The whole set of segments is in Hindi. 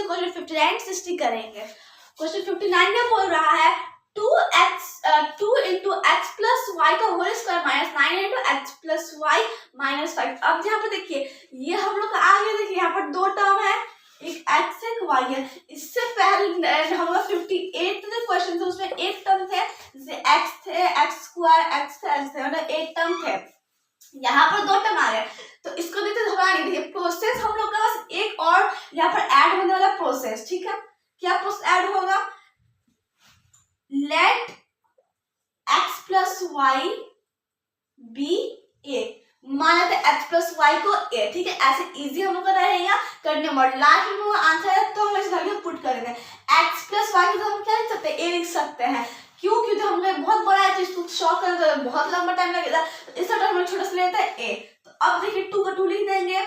से क्वेश्चन 59 60 करेंगे। क्वेश्चन 59 में बोल रहा है 2 इंटू एक्स प्लस वाई का whole square minus 9 into x plus y minus 5। अब यहाँ पर देखिए ये हम लोग आ गया, देखिए यहाँ पर दो टर्म है, एक एक्स है एक वाई है। इससे पहले हम लोग 58 क्वेश्चन थे उसमें एक टर्म थे जैसे एक्स थे, एक्स स्क्वायर एक्स थे, मतलब एक टर्म थे। यहाँ पर दो टर्म आ गए तो इसको देखते घबरा नहीं, देखिए प्रोसेस हम लोग का बस एक और यहाँ पर ऐड होने वाला प्रोसेस, ठीक है। क्या प्रोसेस ऐड होगा, let X plus Y B A, माना था एक्स प्लस वाई को ए, ठीक है। ऐसे इजी हम लोग का रहेगा करने में, लास्ट में आंसर है तो हम इस घर में पुट करेंगे। एक्स प्लस वाई को हम क्या लिख सकते हैं, ए लिख सकते हैं। क्यों, क्योंकि हम लोग बहुत बड़ा है तो इसको शॉर्ट करने में बहुत लंबा टाइम लगेगा, तो इसका हम लोग छोटा सा लेते हैं ए। तो अब देखिए 2 का 2 लिख देंगे,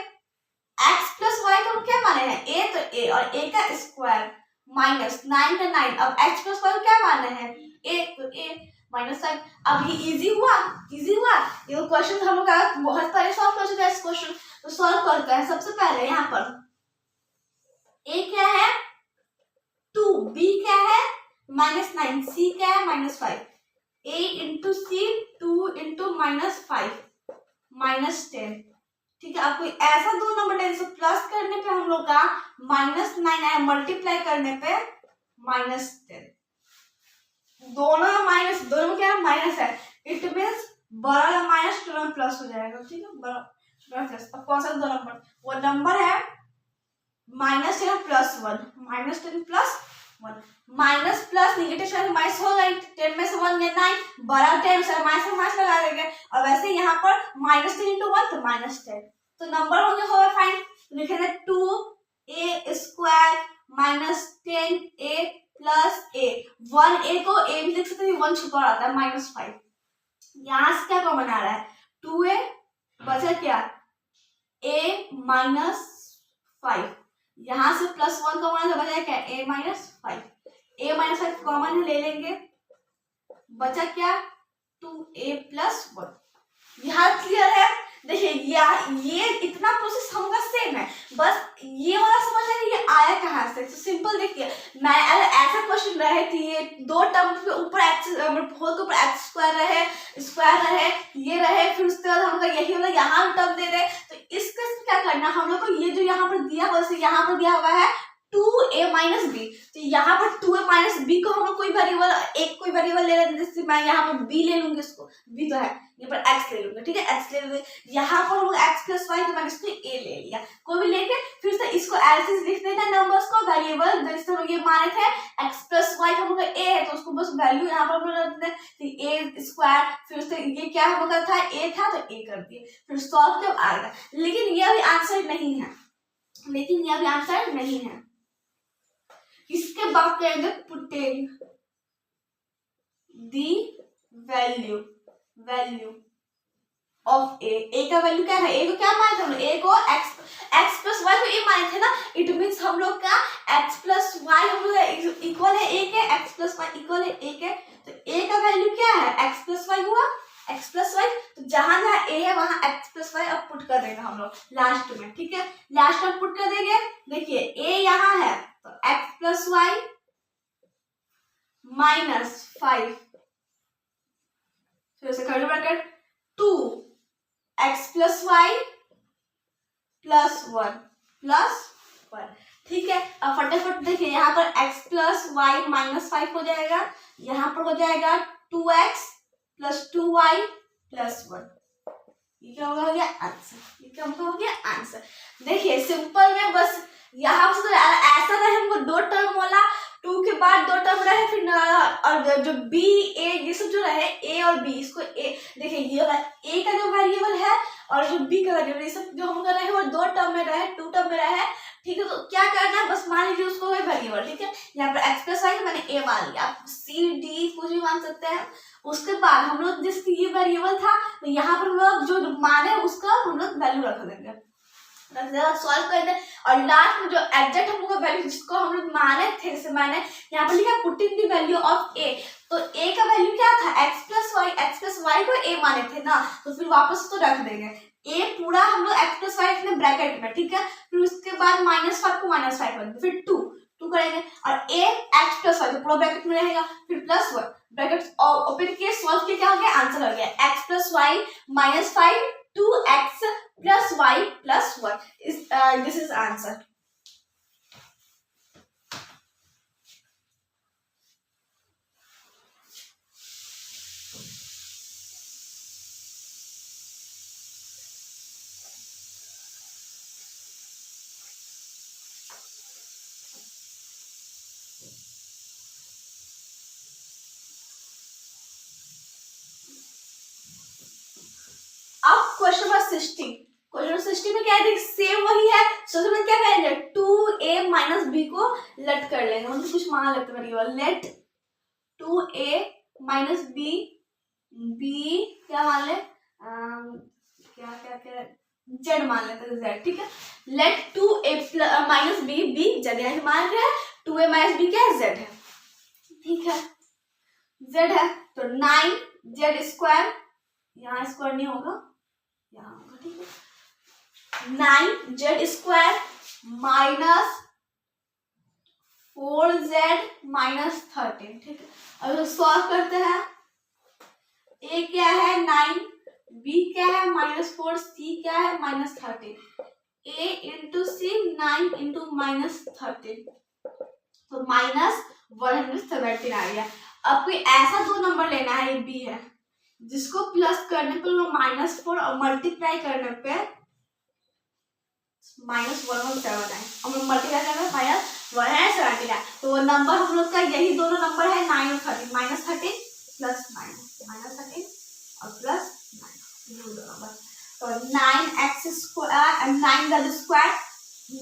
एक्स प्लस वाई को हम क्या माने हैं ए, तो ए और ए का स्क्वायर माइनस 9 का 9। अब एक्स प्लस वाई क्या माने हैं ए, तो ए माइनस 5। अब ये इजी हुआ, इजी हुआ। ये क्वेश्चन हम लोग बहुत पहले सॉल्व कर चुके हैं इस क्वेश्चन, तो सॉल्व करते हैं। सबसे पहले यहाँ पर ए क्या है 2, बी क्या है -9, सी क्या है -5। a इंटू सी 2 इंटू -5 -10, ठीक है। अब कोई ऐसा दो नंबर 10 से प्लस करने पे हम लोग का -9 आया, मल्टीप्लाई करने पे -10, दोनों माइनस, दोनों में क्या है माइनस है, इट मीन्स बड़ा माइनस टर्म प्लस हो जाएगा, ठीक है। बड़ा प्लस, अब कौन सा दो नंबर, वो नंबर है -10 plus 1, -10 plus 1, minus plus negative sign minus हो गई, 10 में से 1 गया 9, बड़ा 10 से माइनस लगा देंगे। और वैसे यहाँ पर -10 इंटू 1 तो -10, तो नंबर होगा फाइन, लिखेंगे 2a स्क्वायर -10a प्लस ए, 1a को a भी लिख सकते हैं, 1 छुपा रहता है -5। यहाँ से क्या कॉमन आ रहा है 2a बचा क्या a -5, यहाँ से +1 कॉमन है, बचा क्या a -5, a -5 कॉमन है ले लेंगे, बचा क्या 2a + 1। यहाँ क्लियर है। देखिए ये इतना प्रोसेस हम लोग सेम है, बस ये वाला समझ है ये आया कहाँ से। तो सिंपल देखिए, मैं अगर ऐसा क्वेश्चन रहे कि ये दो टर्म के ऊपर एक्स होल के ऊपर एक्स स्क्वायर रहे ये रहे, फिर उसके बाद हम लोग यही वाला यहाँ टर्म दे दे, तो इसके क्या करना हम लोग को, ये जो यहाँ पर दिया हुआ है यहाँ पर दिया हुआ है 2a - b, तो यहाँ पर 2a - b को हम लोग कोई वेरिएबल ले लेते, जैसे मैं यहाँ पर b ले लूंगी, इसको b तो है, यहाँ पर x ले लूंगी, ठीक है, x ले लूंगी। यहाँ पर हम लोग x + y, तो मैंने इसको a ले लिया, कोई भी लेके फिर से इसको ऐसे लिख देना नंबर्स को, वेरिएबल जैसे हम लोग ये माने थे x + y हम लोग का a है, तो उसको बस वैल्यू यहाँ पर हम लोग रख देते हैं a स्क्वायर, फिर से ये क्या हम लोग का था a था तो a कर दिए, फिर सॉल्व कब आएगा। लेकिन ये अभी आंसर नहीं है, इसके बाद कहेंगे पुटिंग दी वैल्यू ऑफ ए का वैल्यू क्या है, ए को क्या माने थे हम लोग, ए को x + y को ए माने थे ना, इट मीन्स हम लोग का x + y हम लोग इक्वल है a के, x + y इक्वल है a के, तो a का वैल्यू क्या है x + y हुआ, x + y, तो जहां जहां a है वहां x + y अब पुट कर देंगे हम लोग लास्ट में, ठीक है, लास्ट में पुट कर देंगे। देखिए a यहाँ है तो x + y -5, फिर से कर्ली ब्रैकेट 2x + y + 1 ठीक है। अब फटाफट देखिए यहाँ पर x + y -5 हो जाएगा, यहाँ पर हो जाएगा 2x + 2y + 1। ये क्या हो गया आंसर, ये देखिए सिंपल में बस यहाँ से तो ऐसा रहे हमको दो टर्म वाला, 2 के बाद दो टर्म रहे, फिर और जो b a ये सब जो रहे a और b, इसको a देखिए ये वाला a का जो वेरिएबल है और जो b का वेरिएबल, ये सब जो हम कर रहे हैं वो दो टर्म में रहे, 2 टर्म में रहे, ठीक है। तो क्या करना है, बस मान लीजिए उसको वेरिएबल, ठीक है, यहाँ पर x + y मैंने a मान लिया, आप c d कुछ भी मान सकते हैं। उसके बाद हम लोग जिसकी ये वेरिएबल था तो यहाँ पर हम लोग जो माने उसका हम लोग वैल्यू रख देंगे, सॉल्व कर दे, और लास्ट में जो एग्जैक्ट हम लोग का वैल्यू जिसको हम लोग माने थे, जैसे मैंने यहाँ पर लिखा putting the value of a, तो a का वैल्यू क्या था x + y को a माने थे ना, तो फिर वापस तो रख देंगे ए पूरा हम लोग एक्स प्लस वाई रखने ब्रैकेट में, ठीक है। फिर उसके बाद -5 को -5 कर, फिर 2 करेंगे और ए एक्स प्लस वाई तो पूरा ब्रैकेट में रहेगा, फिर +1 ब्रैकेट ओपन किए, सॉल्व किए, क्या हो गया, आंसर हो गया x plus y -5 2x plus y plus 1 this is answer. अब क्वेश्चन नंबर 60, क्वेश्चन नंबर 60 में क्या है, सेम वही है। सोचो में क्या करेंगे, 2a माइनस बी को लेट कर लेंगे, मतलब कुछ मान लेते हैं, late 2a minus b, B क्या मान ले, क्या क्या क्या जेड मान लेते हैं, जेड, ठीक है। Let 2a minus b b z, यानी मान रहे हैं 2a माइनस बी क्या है, जेड है, ठीक है, जेड है। तो 9 जेड स्क्वायर, यहाँ स्क्वायर नहीं होगा, यहाँ होगा, ठीक है। 9 Z square minus 4z minus 13, ठीक है। अब सॉल्व करते हैं, ए क्या है 9, बी क्या है -4, सी क्या है -13, a इंटू सी 9 इंटू -13 तो -117 आ गया। अब कोई ऐसा दो नंबर लेना है, ये बी है, जिसको प्लस करने पर -4 और मल्टीप्लाई करने पे -117 है, और मल्टीप्लाई करने पे -117, तो वो नंबर हम लोग का यही दोनों नंबर है 9 और 13, -13 प्लस -13 और प्लस 9, तो 9x स्क्वायर 9z स्क्वायर,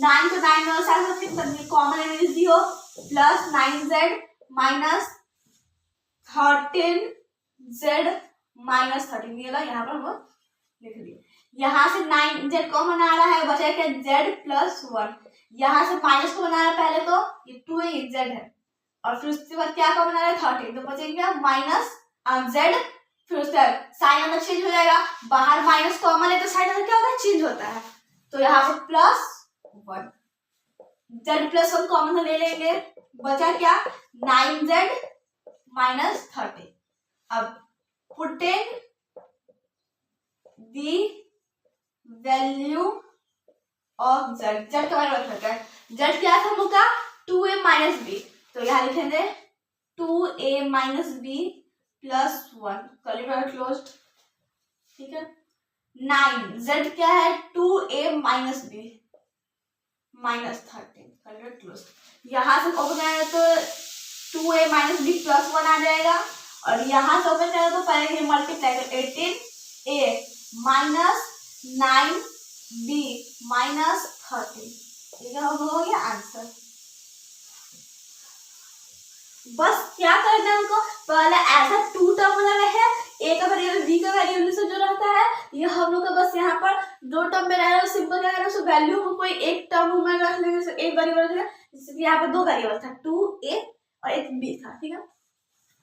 9 को 9 में साथ सबके common element 0 plus 9z minus 13z minus 13, ये यहाँ पर वो लिख दिए। यहाँ से 9z कॉमन आ रहा है, बचेगा z प्लस 1, यहाँ से माइनस को बना रहा है पहले, तो ये 2 z है, और फिर उसके बाद क्या कॉमन आ रहा है 13, तो बचेगा माइनस z, फिर उसका साइन अंदर चेंज हो जाएगा, बाहर माइनस कॉमन है तो साइन अंदर क्या होता है, चेंज होता है, तो यहाँ पे +1, z प्लस 1 कॉमन ले लेंगे, बचा क्या 9z माइनस 13। अब putting the value of z, z के बारे में बताते हैं, z क्या था हम लोग का 2a माइनस बी, तो यहाँ लिखेंगे 2a minus b plus 1 curly bracket closed, ठीक है। 9 z क्या है 2a minus b minus 13 curly bracket closed, यहाँ से ओपन आएगा तो 2a माइनस बी प्लस 1 आ जाएगा, और यहाँ से ओपन करेगा तो पहले मल्टीप्लाई कर 18a माइनस 9b माइनस 13, ठीक है, हो गया आंसर। बस क्या करना है हमको, पहले ऐसा 2 टर्म बना है, ए का वेरिएबल बी का वैल्यू से जो रहता है, ये हम लोग का बस यहाँ पर 2 टर्म में रह रहा है, सिंपल क्या करना है, उसको वैल्यू को कोई एक टर्म में रख लेंगे, एक वेरिएबल रख लेंगे, जैसे यहाँ पर 2 वेरिएबल था 2a और एक b था, ठीक है,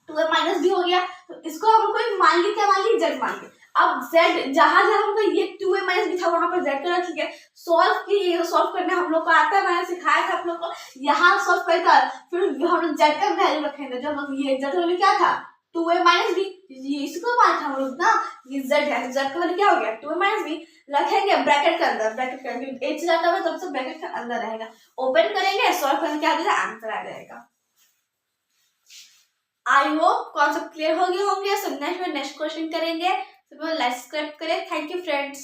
2a माइनस बी हो गया, तो इसको हम कोई मान ली, क्या मान ली, z मान ली। अब z जहां जहां हमको ये 2a माइनस बी था वहां पर z का रख लिया, सॉल्व किए, सॉल्व करने हम लोग को आता है, मैंने सिखाया था आप लोग को, यहाँ सॉल्व करकर फिर हम लोग z का वैल्यू रखेंगे, जब ये z का वैल्यू क्या था 2a माइनस बी, ये इसको मान था हम लोग ना, ये z है, z का वैल्यू क्या हो गया 2a माइनस बी, रखेंगे ब्रैकेट के अंदर, ब्रैकेट करेंगे h जाता है तब से ब्रैकेट के अंदर रहेगा, ओपन करेंगे, सॉल्व करने क्या आ जाएगा, आंसर आ जाएगा। आई होप कॉन्सेप्ट क्लियर हो गए होंगे। सब नेक्स्ट क्वेश्चन करेंगे, सब लाइक सब्सक्राइब करें। Thank you friends.